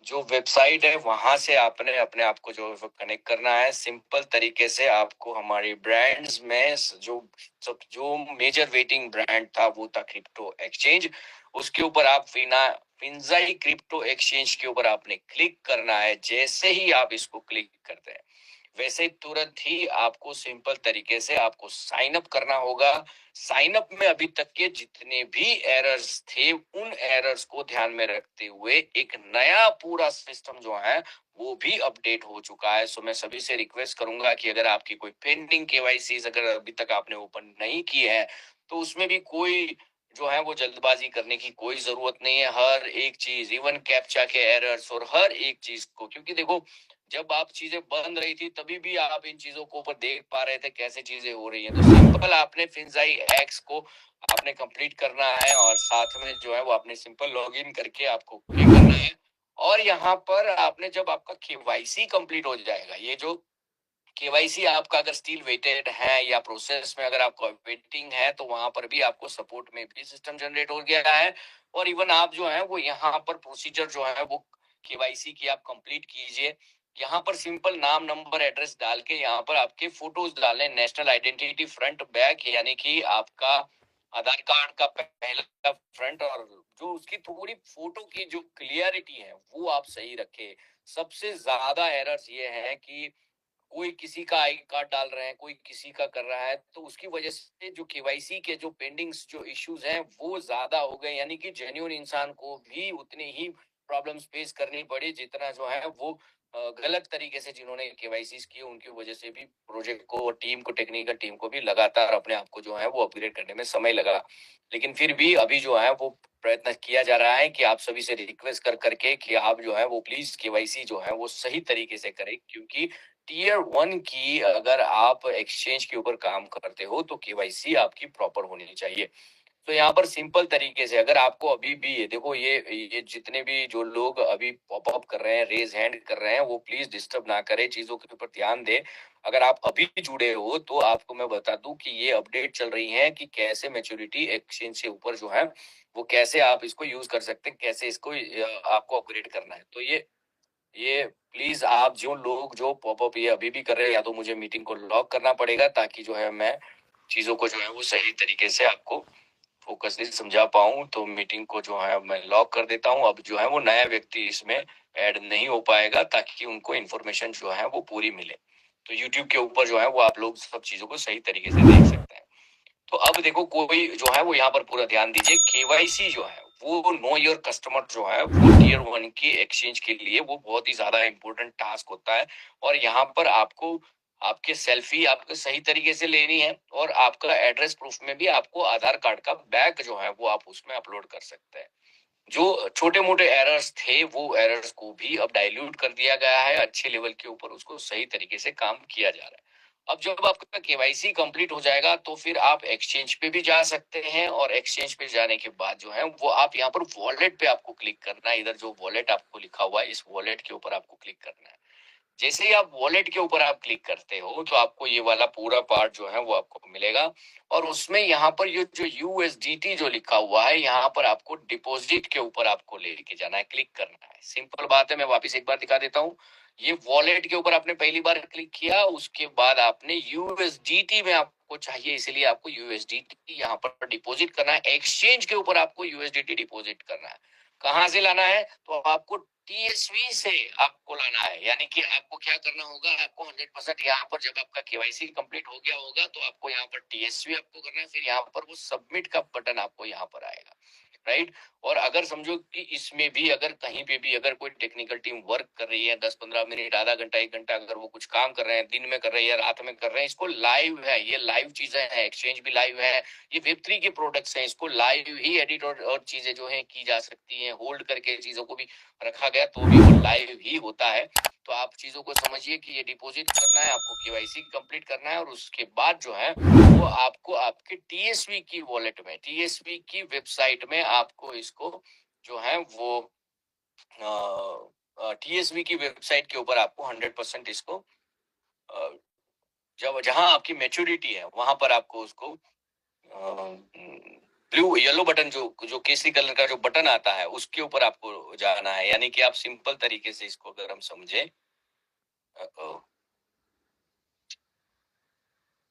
जो वेबसाइट है वहां से आपने अपने आप को जो कनेक्ट करना है सिंपल तरीके से। आपको हमारी ब्रांड्स में जो मेजर वेटिंग ब्रांड था वो था क्रिप्टो एक्सचेंज। उसके ऊपर आप फिंजाई क्रिप्टो एक्सचेंज के ऊपर आपने क्लिक करना है। जैसे ही आप इसको क्लिक करते हैं वैसे ही तुरंत ही आपको सिंपल तरीके से आपको साइन अप करना होगा। साइन अप में अभी तक के जितने भी एरर्स थे उन एरर्स को ध्यान में रखते हुए एक नया पूरा सिस्टम जो है वो भी अपडेट हो चुका है। सो मैं सभी से रिक्वेस्ट करूंगा कि अगर आपकी कोई पेंडिंग केवाईसी अगर अभी तक आपने ओपन नहीं की है तो उसमें भी कोई जो है वो जल्दबाजी करने की कोई जरूरत नहीं है। हर एक चीज इवन कैप्चा के एरर्स और हर एक चीज को, क्योंकि देखो जब आप चीजें बंद रही थी तभी भी आप इन चीजों को ऊपर देख पा रहे थे कैसे चीजें हो रही हैं। तो सिंपल आपने फिंजाई एक्स को आपने कंप्लीट करना है और साथ में जो है वो आपने सिंपल लॉगिन करके आपको क्लिक करना है। और यहाँ पर आपने जब आपका केवाईसी कंप्लीट हो जाएगा, ये जो केवाईसी आपका अगर स्टिल वेटेड है या प्रोसेस में अगर आपका वेटिंग है तो वहां पर भी आपको सपोर्ट में भी सिस्टम जनरेट हो गया है। और इवन आप जो है वो यहाँ पर प्रोसीजर जो है वो केवाईसी की आप कंप्लीट कीजिए। यहाँ पर सिंपल नाम नंबर एड्रेस डाल के यहाँ पर आपके फोटोज डालें, नेशनल आइडेंटिटी फ्रंट बैक, यानी कि आपका आधार कार्ड का पहला फ्रंट और जो उसकी थोड़ी फोटो की जो क्लियरिटी है वो आप सही रखें। सबसे ज्यादा एरर्स ये है कि कोई किसी का आई कार्ड डाल रहे हैं, कोई किसी का कर रहा है, तो उसकी वजह से जो केवाईसी के जो पेंडिंग्स जो इश्यूज हैं वो ज्यादा हो गए। यानी कि जेन्युइन इंसान को भी उतनी ही प्रॉब्लम्स फेस करनी पड़ी जितना जो है वो गलत तरीके से जिन्होंने केवाईसी किए उनकी वजह से भी प्रोजेक्ट को और टीम को, टेक्निकल टीम को भी लगातार अपने आप को जो है वो अपग्रेड करने में समय लगा। लेकिन फिर भी अभी जो है वो प्रयत्न किया जा रहा है कि आप सभी से रिक्वेस्ट कर करके कि आप जो है वो प्लीज केवाईसी जो है वो सही तरीके से करें। क्योंकि टीयर 1 की अगर आप एक्सचेंज के ऊपर काम करते हो तो केवाईसी आपकी प्रॉपर होनी चाहिए। तो यहाँ पर सिंपल तरीके से अगर आपको अभी भी ये देखो ये जितने भी जो लोग अभी पॉप अप कर रहे हैं, रेज हैंड कर रहे हैं, वो प्लीज डिस्टर्ब ना करें, चीजों के ऊपर ध्यान दें। अगर आप अभी भी जुड़े हो तो आपको मैं बता दूं कि ये अपडेट चल रही है कि कैसे मैच्योरिटी एक्सचेंज से ऊपर जो है वो कैसे आप इसको यूज कर सकते हैं, कैसे इसको आपको अपग्रेड करना है। तो ये प्लीज आप जो लोग जो पॉपअप ये अभी भी कर रहे हैं, या तो मुझे मीटिंग को लॉक करना पड़ेगा ताकि जो है मैं चीजों को जो है वो सही तरीके से आपको फोकसली समझा पाऊं। तो मीटिंग को जो है मैं लॉक कर देता हूं। अब जो है वो नया व्यक्ति इसमें ऐड नहीं हो पाएगा ताकि उनको इन्फॉर्मेशन जो है वो पूरी मिले। तो यूट्यूब के ऊपर जो है वो आप लोग सब चीजों को सही तरीके से देख सकते हैं। तो अब देखो कोई जो है वो यहाँ पर पूरा ध्यान दीजिए। केवाईसी जो है वो नो योर कस्टमर जो है वो टीयर 1 की एक्सचेंज के लिए वो बहुत ही ज्यादा इंपॉर्टेंट टास्क होता है। और यहाँ पर आपको आपके सेल्फी आपको सही तरीके से लेनी है और आपका एड्रेस प्रूफ में भी आपको आधार कार्ड का बैक जो है वो आप उसमें अपलोड कर सकते हैं। जो छोटे मोटे एरर्स थे वो एरर्स को भी अब डाइल्यूट कर दिया गया है, अच्छे लेवल के ऊपर उसको सही तरीके से काम किया जा रहा है। अब जब आपका केवाईसी कंप्लीट हो जाएगा तो फिर आप एक्सचेंज पे भी जा सकते हैं और एक्सचेंज पे जाने के बाद जो है वो आप यहाँ पर वॉलेट पे आपको क्लिक करना है। इधर जो वॉलेट आपको लिखा हुआ है इस वॉलेट के ऊपर आपको क्लिक करना है। जैसे ही आप वॉलेट के ऊपर आप क्लिक करते हो तो आपको ये वाला पूरा पार्ट जो है वो आपको मिलेगा। और उसमें यहाँ पर ये जो यूएसडीटी जो लिखा हुआ है यहाँ पर आपको डिपॉजिट के ऊपर आपको लेके जाना है, क्लिक करना है। सिंपल बात है, मैं वापस एक बार दिखा देता हूँ। ये वॉलेट के ऊपर आपने पहली बार क्लिक किया, उसके बाद आपने यूएसडीटी में आपको चाहिए, इसलिए आपको यूएसडीटी यहाँ पर डिपॉजिट करना है। एक्सचेंज के ऊपर आपको यूएसडीटी डिपॉजिट करना है। कहाँ से लाना है? तो आपको टीएसवी से आपको लाना है। यानी कि आपको क्या करना होगा, आपको 100% यहाँ पर जब आपका केवाईसी कंप्लीट हो गया होगा तो आपको यहाँ पर टीएसवी आपको करना है, फिर यहाँ पर वो सबमिट का बटन आपको यहाँ पर आएगा, राइट। और अगर समझो कि इसमें भी अगर कहीं पे भी अगर कोई टेक्निकल टीम वर्क कर रही है 10-15 मिनट, आधा घंटा, 1 घंटा, अगर वो कुछ काम कर रहे हैं, दिन में कर रहे हैं या रात में कर रहे हैं, इसको लाइव है, ये लाइव चीजें हैं, एक्सचेंज भी लाइव है, ये वेब3 के प्रोडक्ट्स हैं, इसको लाइव ही एडिट और चीजें जो है की जा सकती हैं। होल्ड करके चीजों को भी रखा गया तो भी वो लाइव ही होता है। तो आप चीजों को समझिए कि ये डिपॉजिट करना है, आपको केवाईसी कंप्लीट करना है और उसके बाद जो है वो आपको आपके टीएसवी की वॉलेट में, टीएसवी की वेबसाइट में आपको इसको जो है वो टीएसवी की वेबसाइट के ऊपर आपको 100% इसको जब जहां आपकी मैच्योरिटी है वहां पर आपको उसको ब्लू येलो बटन जो जो केसरी कलर का जो बटन आता है उसके ऊपर आपको जाना है। यानी कि आप सिंपल तरीके से इसको अगर हम समझे,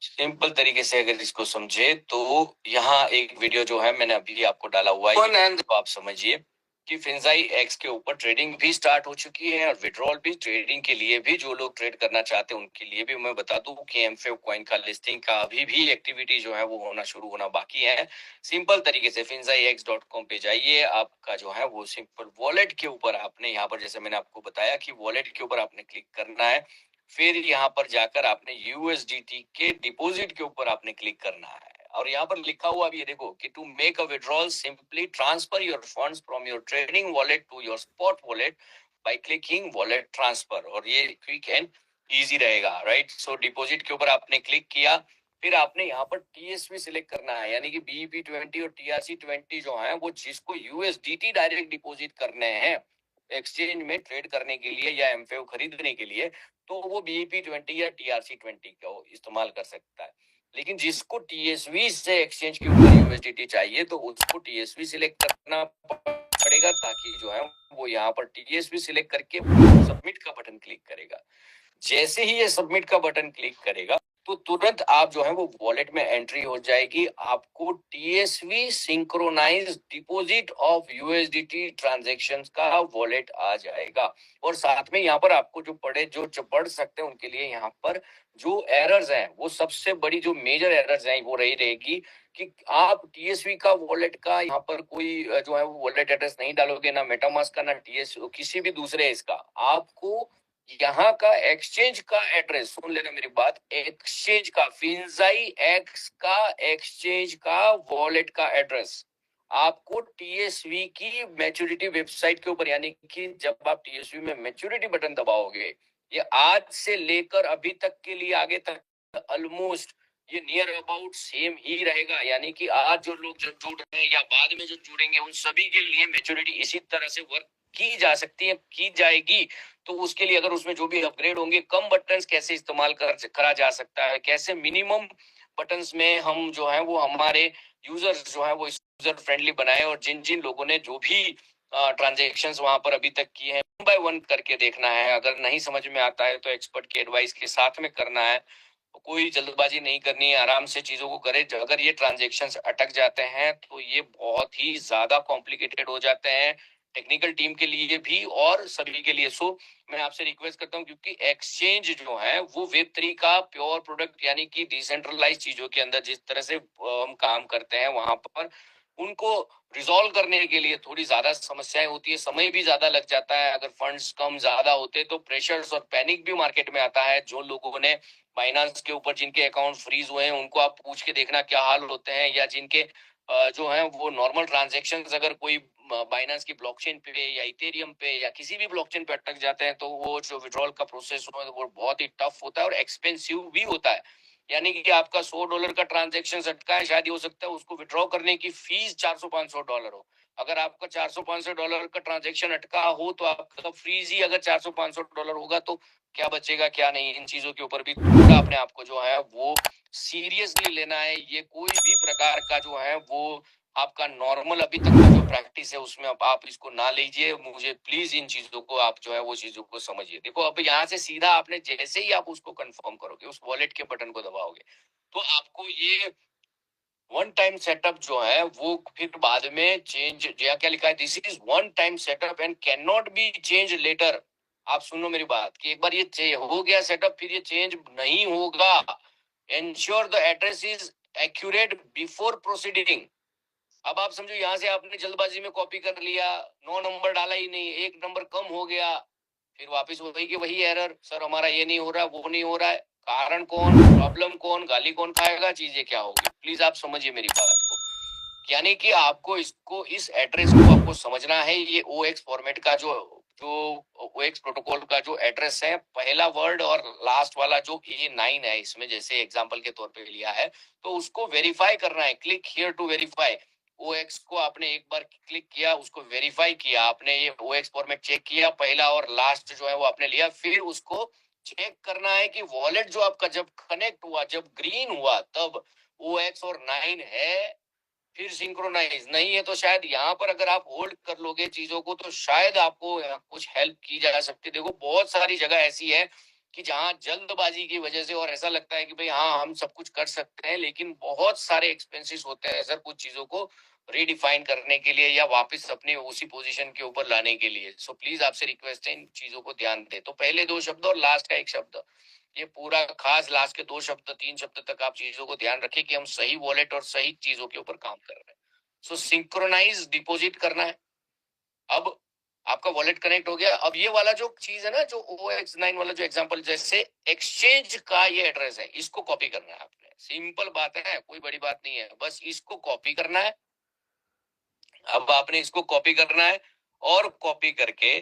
सिंपल तरीके से अगर इसको समझे तो यहाँ एक वीडियो जो है मैंने अभी आपको डाला हुआ है, तो आप समझिए कि फिंजाई एक्स के ऊपर ट्रेडिंग भी स्टार्ट हो चुकी है और विड्रॉल भी। ट्रेडिंग के लिए भी जो लोग ट्रेड करना चाहते हैं उनके लिए भी मैं बता दूं कि एमफेव कॉइन का लिस्टिंग का अभी भी एक्टिविटी जो है वो शुरू होना बाकी है। सिंपल तरीके से finzaiX.com पे जाइए, आपका जो है वो सिंपल वॉलेट के ऊपर आपने यहाँ पर, जैसे मैंने आपको बताया कि वॉलेट के ऊपर आपने क्लिक करना है। फिर यहाँ पर जाकर आपने यूएसडीटी के डिपॉजिट के ऊपर आपने क्लिक करना है और यहाँ पर लिखा हुआ भी ये देखो कि to make a withdrawal simply transfer your funds from your trading wallet to your spot wallet by clicking wallet transfer. और ये क्विक एंड इजी रहेगा, राइट। सो डिपॉजिट के ऊपर आपने क्लिक किया, फिर आपने यहाँ पर टीएसवी सिलेक्ट करना है, यानी कि BEP20 और TRC20 जो है वो जिसको यूएसडीटी डायरेक्ट डिपॉजिट करने हैं एक्सचेंज में ट्रेड करने के लिए या एमफेव खरीदने के लिए, तो वो BEP20 या TRC20 का वो इस्तेमाल कर सकता है। लेकिन जिसको TSV से एक्सचेंज के ऊपर यूएसडीटी चाहिए तो उसको TSV सिलेक्ट करना पड़ेगा, ताकि जो है वो यहाँ पर TSV सिलेक्ट करके सबमिट का बटन क्लिक करेगा। जैसे ही ये सबमिट का बटन क्लिक करेगा तो तुरंत आप जो है वो वॉलेट में एंट्री हो जाएगी, आपको TSV synchronise deposit of USDT transactions का वॉलेट आ जाएगा। और साथ में यहाँ पर आपको जो पढ़ सकते हैं उनके लिए यहाँ पर जो एरर्स हैं, वो सबसे बड़ी जो मेजर एरर्स हैं वो रही रहेगी कि आप टीएसवी का वॉलेट का यहाँ पर कोई जो है वो वॉलेट एड्रेस नहीं डालोगे, ना मेटामास्क का, ना टीएस किसी भी दूसरे इसका। आपको यहाँ का एक्सचेंज का एड्रेस, सुन लेना मेरी बात, एक्सचेंज का फिंजाई एक्स का एक्सचेंज का वॉलेट का एड्रेस आपको टीएसवी की मैच्योरिटी वेबसाइट के ऊपर, यानी कि जब आप टीएसवी में मैच्योरिटी बटन दबाओगे, ये आज से लेकर अभी तक के लिए आगे तक ऑलमोस्ट ये नियर अबाउट सेम ही रहेगा। यानी कि आज जो लोग जो जुड़ रहे हैं या बाद में जो जुड़ेंगे उन सभी के लिए मैच्योरिटी इसी तरह से वर्क की जा सकती है, की जाएगी। तो उसके लिए अगर उसमें जो भी अपग्रेड होंगे, कम बटन्स कैसे इस्तेमाल करा जा सकता है, कैसे मिनिमम बटन्स में हम जो है वो हमारे यूजर्स जो है वो यूजर फ्रेंडली बनाए, और जिन जिन लोगों ने जो भी ट्रांजेक्शन्स वहां पर अभी तक किए हैं वन बाय वन करके देखना है। अगर नहीं समझ में आता है तो एक्सपर्ट के एडवाइस के साथ में करना है, कोई जल्दबाजी नहीं करनी है, आराम से चीजों को करे। अगर ये ट्रांजेक्शन्स अटक जाते हैं तो ये बहुत ही ज्यादा कॉम्प्लिकेटेड हो जाते हैं टेक्निकल टीम के लिए भी और सभी के लिए। सो मैं आपसे रिक्वेस्ट करता हूँ, क्योंकि एक्सचेंज जो है वो वेब3 का प्योर प्रोडक्ट, यानी कि डिसेंट्रलाइज चीजों के अंदर जिस तरह से हम काम करते हैं वहां पर उनको रिजॉल्व करने के लिए थोड़ी ज्यादा समस्याएं होती है, समय भी ज्यादा लग जाता है। अगर फंड्स कम ज्यादा होते तो प्रेशर्स और पैनिक भी मार्केट में आता है। जो लोगों ने बाइनांस के ऊपर जिनके अकाउंट फ्रीज हुए हैं उनको आप पूछ के देखना क्या हाल होते हैं, या जिनके जो है वो नॉर्मल ट्रांजेक्शन अगर कोई बाइनांस की ब्लॉकचेन पे या इथेरियम पे या किसी भी ब्लॉकचेन पे अटक जाते हैं तो वो जो विड्रॉल का प्रोसेस हो वो बहुत ही टफ होता है और एक्सपेंसिव भी होता है। यानी कि आपका $100 का ट्रांजेक्शन अटका है, शायद हो सकता है उसको विड्रॉ करने की फीस $400-500 हो। अगर आपका $400-500 का ट्रांजेक्शन अटका हो तो आपका फीस ही अगर $400-500 होगा तो क्या बचेगा क्या नहीं। इन चीजों के ऊपर भी थोड़ा अपने आप को जो है वो सीरियसली लेना है। ये कोई भी प्रकार का जो है वो आपका नॉर्मल अभी तक का जो प्रैक्टिस है उसमें अब आप इसको ना लीजिए। मुझे प्लीज इन चीजों को आप जो है वो चीजों को समझिए। देखो अब यहाँ से सीधा आपने जैसे ही आप उसको कंफर्म करोगे, उस वॉलेट के बटन को दबाओगे, तो आपको ये वन टाइम सेटअप जो है वो फिर बाद में चेंज, क्या लिखा है, this is one time setup and can not be change later. आप सुनो मेरी बात कि एक बार ये हो गया सेटअप फिर ये चेंज नहीं होगा। Ensure the address is accurate before proceeding. अब आप समझो यहाँ से आपने जल्दबाजी में कॉपी कर लिया, 9 नंबर डाला ही नहीं, 1 नंबर कम हो गया, फिर वापस वही की वही एरर, सर हमारा ये नहीं हो रहा वो नहीं हो रहा है। कारण कौन, प्रॉब्लम कौन, गाली कौन खाएगा, चीजें क्या होगी, प्लीज आप समझिए मेरी बात को। यानी कि आपको इसको इस एड्रेस को आपको समझना है। ये OX फॉर्मेट का जो जो OX प्रोटोकॉल का जो एड्रेस है, पहला वर्ड और लास्ट वाला जो A9 है इसमें, जैसे एग्जांपल के तौर पे लिया है, तो उसको वेरीफाई करना है। Click here to verify. OX को आपने एक बार क्लिक किया, उसको वेरीफाई किया आपने, ये OX फॉर्मेट चेक किया, पहला और लास्ट जो है वो आपने लिया, फिर उसको चेक करना है कि वॉलेट जो आपका जब कनेक्ट हुआ, जब ग्रीन हुआ, तब OX और 9 है फिर सिंक्रोनाइज नहीं है तो शायद यहाँ पर अगर आप होल्ड कर लोगे चीजों को तो शायद आपको कुछ हेल्प की जा सकती है। देखो बहुत सारी जगह ऐसी है कि जहाँ जल्दबाजी की वजह से और ऐसा लगता है कि भाई हाँ हम सब कुछ कर सकते हैं, लेकिन बहुत सारे एक्सपेंसेस होते हैं सर कुछ चीजों को रीडिफाइन करने के लिए या वापस अपने उसी पोजीशन के ऊपर लाने के लिए। सो प्लीज आपसे रिक्वेस्ट है इन चीजों को ध्यान दें। तो पहले दो शब्द और लास्ट का एक शब्द, ये पूरा खास लास्ट के दो शब्द तीन शब्द तक आप चीजों को ध्यान रखें कि हम सही वॉलेट और सही चीजों के ऊपर काम कर रहे हैं। सो सिंक्रोनाइज डिपॉजिट करना है। अब आपका वॉलेट कनेक्ट हो गया। अब ये वाला जो चीज है ना, जो OX9 वाला जो एग्जांपल, जैसे एक्सचेंज का ये एड्रेस है, इसको कॉपी करना है आपने। सिंपल बात है, कोई बड़ी बात नहीं है, बस इसको कॉपी करना है। अब आपने इसको कॉपी करना है और कॉपी करके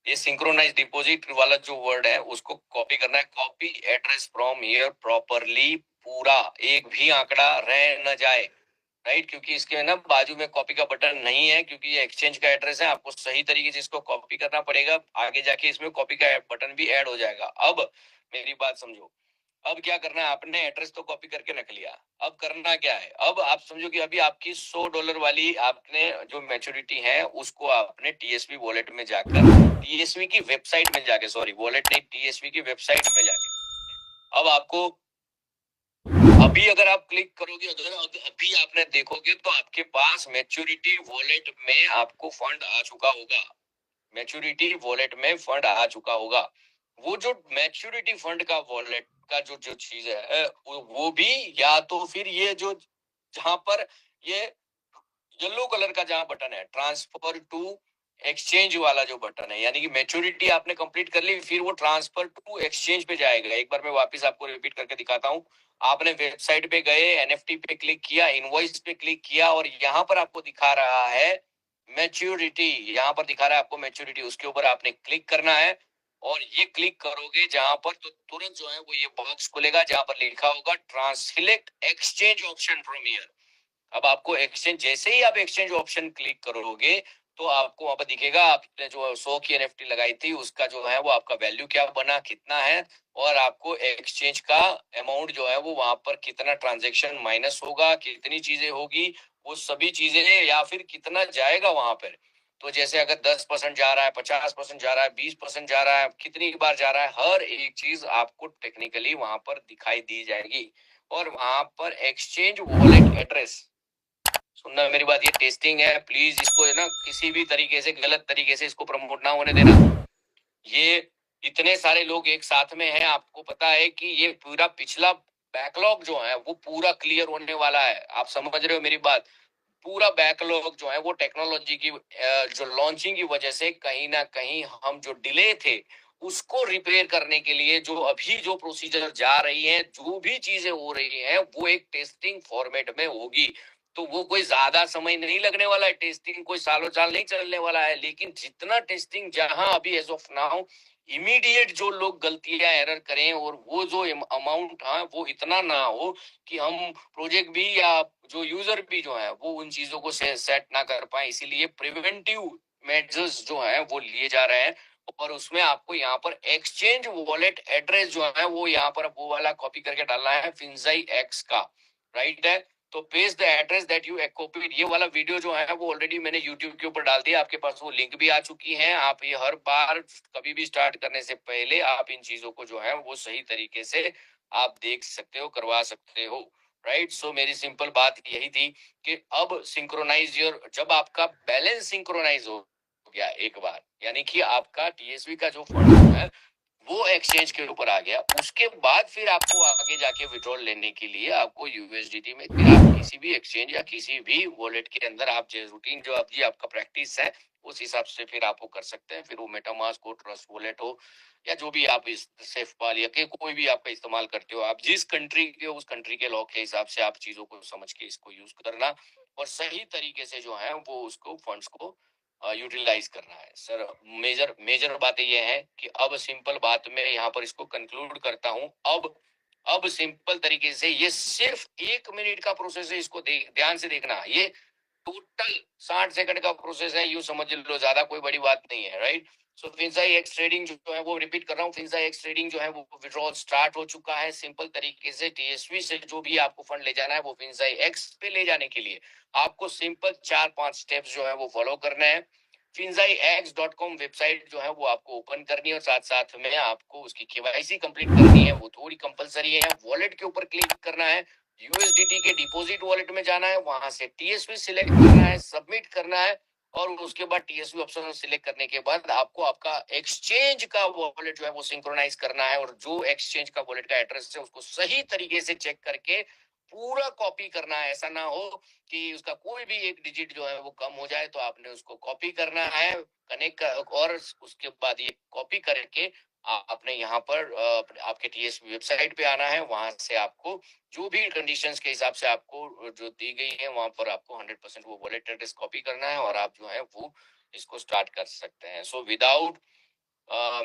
ये सिंक्रोनाइज डिपॉजिट वाला जो वर्ड है उसको कॉपी करना है। Copy address from here properly, पूरा एक भी आंकड़ा रह न जाए, राइट। क्योंकि इसके ना बाजू में कॉपी का बटन नहीं है, क्योंकि ये एक्सचेंज का एड्रेस है। आपको सही तरीके से इसको कॉपी करना पड़ेगा, आगे जाके इसमें कॉपी का बटन भी ऐड हो जाएगा। अब मेरी बात समझो, अब क्या करना है, आपने एड्रेस तो कॉपी करके रख लिया। अब करना क्या है, अब आप समझो कि अभी आपकी $100 वाली आपने जो मैच्योरिटी है उसको आपने टीएसवी वॉलेट में जाकर, टीएसवी की वेबसाइट में जाके, सॉरी वॉलेट नहीं, टीएसवी की वेबसाइट में जाके, अब आपको अभी अगर आप क्लिक करोगे, अगर अभी आपने देखोगे तो आपके पास मैच्योरिटी वॉलेट में आपको फंड आ चुका होगा। मैच्योरिटी वॉलेट में फंड आ चुका होगा। वो जो मैच्योरिटी फंड का वॉलेट का जो जो चीज है वो भी, या तो फिर ये जो जहां पर ये येलो कलर का जहां बटन है ट्रांसफर टू एक्सचेंज वाला जो बटन है, यानी कि मैच्योरिटी आपने कंप्लीट कर ली, फिर वो ट्रांसफर टू एक्सचेंज पे जाएगा। एक बार मैं वापस आपको रिपीट करके दिखाता हूँ। आपने वेबसाइट पे गए, एनएफटी पे क्लिक किया, इनवॉइस पे क्लिक किया, और यहाँ पर आपको दिखा रहा है मैच्योरिटी, यहाँ पर दिखा रहा है आपको मैच्योरिटी, उसके ऊपर आपने क्लिक करना है। और ये क्लिक करोगे जहां पर तो तुरंत जो है वो ये बॉक्स खुलेगा जहां पर लिखा होगा translate exchange option from here. अब आपको एक्सचेंज, जैसे ही आप एक्सचेंज ऑप्शन क्लिक करोगे तो आपको वहां पर दिखेगा आपने जो 100 की एनएफटी लगाई थी उसका जो है वो आपका वैल्यू क्या बना, कितना है, और आपको एक्सचेंज का अमाउंट जो है वो वहां पर कितना ट्रांजेक्शन माइनस होगा, कितनी चीजें होगी, वो सभी चीजें, या फिर कितना जाएगा वहां पर। तो जैसे अगर 10% जा रहा है, 50% जा रहा है, 20% जा रहा है, कितनी बार जा रहा है, हर एक चीज आपको टेक्निकली वहां पर दिखाई दी जाएगी। और वहां पर एक्सचेंज वॉलेट एड्रेस, सुनना मेरी बात, ये टेस्टिंग है, प्लीज इसको है ना किसी भी तरीके से गलत तरीके से इसको प्रमोट ना होने देना। ये इतने सारे लोग एक साथ में हैं, आपको पता है कि ये पूरा पिछला बैकलॉग जो है वो पूरा क्लियर होने वाला है। आप समझ रहे हो मेरी बात। पूरा बैकलॉग जो है वो टेक्नोलॉजी की जो लॉन्चिंग की वजह से कहीं ना कहीं हम जो डिले थे उसको रिपेयर करने के लिए जो अभी जो प्रोसीजर जा रही है, जो भी चीजें हो रही हैं, वो एक टेस्टिंग फॉर्मेट में होगी। तो वो कोई ज्यादा समय नहीं लगने वाला है, टेस्टिंग कोई सालों साल नहीं चलने वाला है। लेकिन जितना टेस्टिंग जहां अभी एज ऑफ नाउ इमीडिएट जो लोग गलतियां एरर करें और वो जो अमाउंट है वो इतना ना हो कि हम प्रोजेक्ट भी या जो यूजर भी जो है वो उन चीजों को सेट ना कर पाए। इसीलिए प्रिवेंटिव मेजर्स जो है वो लिए जा रहे हैं। और उसमें आपको यहाँ पर एक्सचेंज वॉलेट एड्रेस जो है वो यहाँ पर वो वाला कॉपी करके डालना है, फिंजाई एक्स का, राइट है। तो paste the address that you copied, ये वाला वीडियो जो है वो ऑलरेडी मैंने यूट्यूब के ऊपर डाल दिया, आपके पास वो लिंक भी आ चुकी है। आप ये हर बार कभी भी स्टार्ट करने से पहले आप इन चीजों को जो है वो सही तरीके से आप देख सकते हो, करवा सकते हो, राइट। सो मेरी सिंपल बात यही थी कि अब सिंक्रोनाइज योर, जब आपका बैलेंस सिंक्रोनाइज हो गया एक बार, यानी कि आपका टीएसवी का जो फंड है वो एक्सचेंज के ऊपर आ गया, उसके बाद फिर आपको आगे जाके विड्रॉल लेने के लिए आपको यूएसडीटी में फिर आप किसी भी एक्सचेंज या किसी भी वॉलेट के अंदर आप जो रूटीन जो अभी आपका प्रैक्टिस है उस हिसाब से फिर आपको कर सकते हैं। फिर वो मेटामास्क हो, ट्रस्ट वॉलेट हो, या जो भी आप इस सेफपाल या के कोई भी आपका इस्तेमाल करते हो, आप जिस कंट्री के उस कंट्री के लॉ के हिसाब से आप चीजों को समझ के इसको यूज करना और सही तरीके से जो है वो उसको फंड्स को यूटिलाइज करना है। सर मेजर मेजर बातें ये है कि अब सिंपल बात में यहाँ पर इसको कंक्लूड करता हूँ। अब सिंपल तरीके से ये सिर्फ 1 मिनट का प्रोसेस है, इसको ध्यान से देखना। ये टोटल 60 सेकंड का प्रोसेस है, यूं समझ लो, ज्यादा कोई बड़ी बात नहीं है, राइट। सो फिंसाई एक्स ट्रेडिंग जो है वो रिपीट कर रहा हूँ, फिंसाई एक्स ट्रेडिंग जो है वो विड्रॉल स्टार्ट हो चुका है। सिंपल तरीके से टीएसवी से जो भी आपको फंड ले जाना है वो फिंसाई एक्स पे ले जाने के लिए आपको सिंपल 4-5 स्टेप्स जो है वो फॉलो करना है। finxi.com वेबसाइट जो है वो आपको ओपन करनी है और साथ साथ में आपको उसकी केवाईसी कंप्लीट करनी है, वो थोड़ी कंपलसरी है। वॉलेट के ऊपर क्लिक करना है, यूएसडीटी के डिपॉजिट वॉलेट में जाना है, वहां से टीएसवी सिलेक्ट करना है, सबमिट करना है और उसके बाद टीएसवी ऑप्शन सिलेक्ट करने के बाद आपको आपका एक्सचेंज का वॉलेट जो है वो सिंक्रोनाइज करना है और जो एक्सचेंज का वॉलेट का एड्रेस है उसको सही तरीके से चेक करके पूरा कॉपी करना है। ऐसा ना हो कि उसका कोई भी एक डिजिट जो है वो कम हो जाए, तो आपने उसको कॉपी करना है, कनेक्ट और उसके बाद ये कॉपी करके आपने यहाँ पर आपके टीएसपी वेबसाइट पे आना है। वहां से आपको जो भी कंडीशंस के हिसाब से आपको जो दी गई है वहां पर आपको 100% वो वॉलेट एड्रेस कॉपी करना है और आप जो है वो इसको स्टार्ट कर सकते हैं। सो विदाउट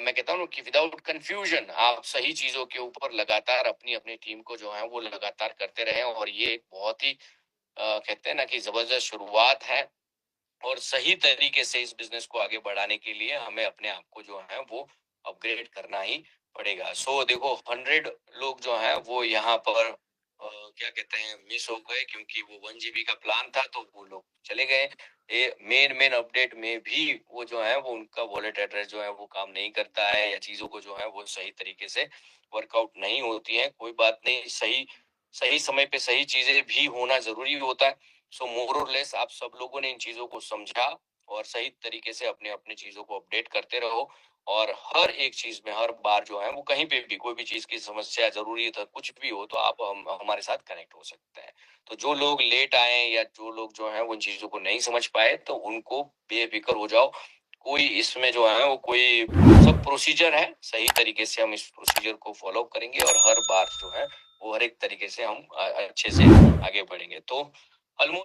मैं कहता हूँ कि विदाउट कंफ्यूजन आप सही चीजों के ऊपर लगातार अपनी अपनी टीम को जो है वो लगातार करते रहें और ये एक बहुत ही कहते हैं ना कि जबरदस्त शुरुआत है और सही तरीके से इस बिजनेस को आगे बढ़ाने के लिए हमें अपने आप को जो है वो अपग्रेड करना ही पड़ेगा। सो देखो 100 लोग जो हैं वो यहाँ पर क्या कहते हैं मिस हो गए क्योंकि वो 1 GB का प्लान था तो वो लोग चले गए। ये मेन अपडेट में भी वो जो है वो उनका वॉलेट एड्रेस जो है वो काम नहीं करता है या चीजों को जो है वो सही तरीके से वर्कआउट नहीं होती है। कोई बात नहीं, सही सही समय पे सही चीजें भी होना जरूरी होता है। सो मोर और लेस आप सब लोगों ने इन चीजों को समझा और सही तरीके से अपने अपने चीजों को अपडेट करते रहो और हर एक चीज में हर बार जो है वो कहीं पे भी कोई भी चीज की समस्या जरूरी है कुछ भी हो तो आप हमारे साथ कनेक्ट हो सकते हैं। तो जो लोग लेट आए या जो लोग जो है उन चीजों को नहीं समझ पाए तो उनको बेफिक्र हो जाओ। कोई इसमें जो है वो कोई सब प्रोसीजर है, सही तरीके से हम इस प्रोसीजर को फॉलो करेंगे और हर बार जो है वो हर एक तरीके से हम अच्छे से आगे बढ़ेंगे। तो ऑलमोस्ट